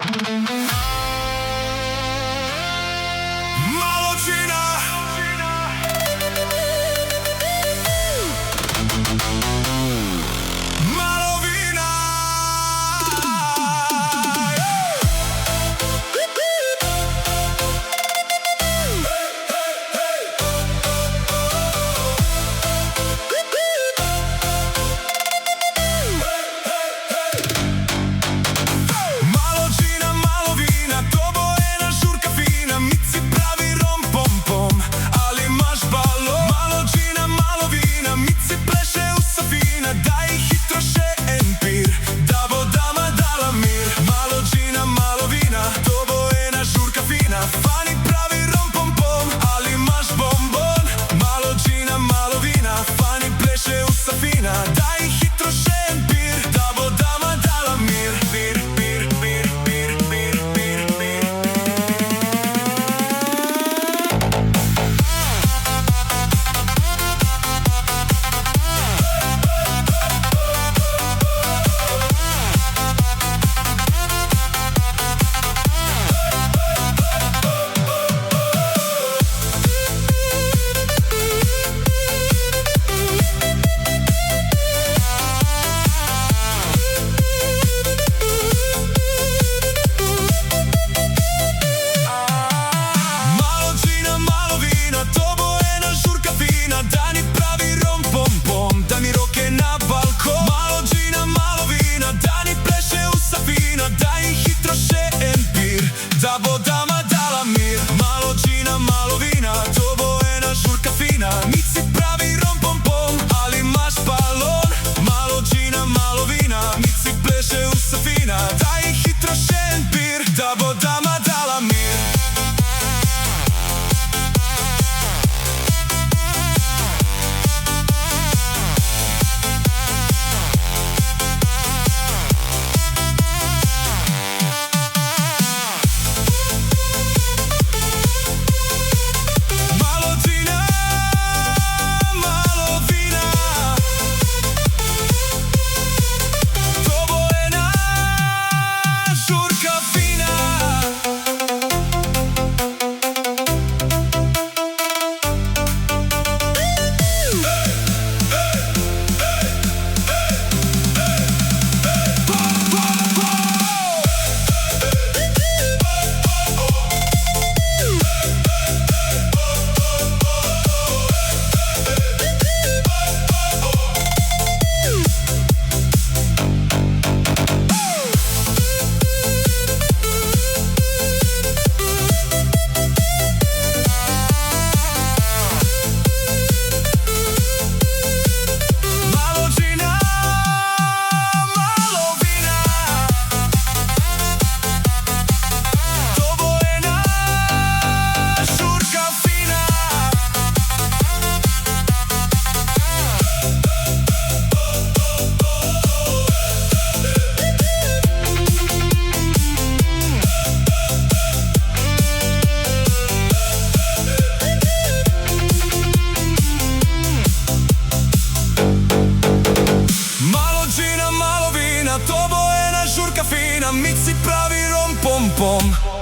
Malovina. Malovina. Malođina, malovina, dobojena žurka fina, mici pravi rom pom pom, ali maš balon. Malođina, malovina, mici pleše u safina, daj hitro še empir, da bo dama dala mir. Malođina, malovina, dobojena žurka fina, fani pravi rom pom pom, ali maš bombon. Malođina, malovina, fani pleše u safina, daj hitro še empir, da bo dama dala mir. Mir, mir, mir, mir, mir, mir, mir. Malođina, malovina, dobojena žurka fina, dani pravi rom pom pom, da mi roke na balkon. Malođina, malovina, dani pleše u safina, daj hitro še empir, da bo dama dala mir. Malođina, malovina, dobojena žurka fina, mici pravi rom pom pom, ali maš balon. Malođina, malovina, mici pleše u safina, daj hitro še empir, da bo dama dala mir. Malođina, malovina, dobojena žurka fina. Malođina, malovina, dobojena žurka fina. Malođina, malovina, dobojena žurka fina, mici pravi rom pom pom.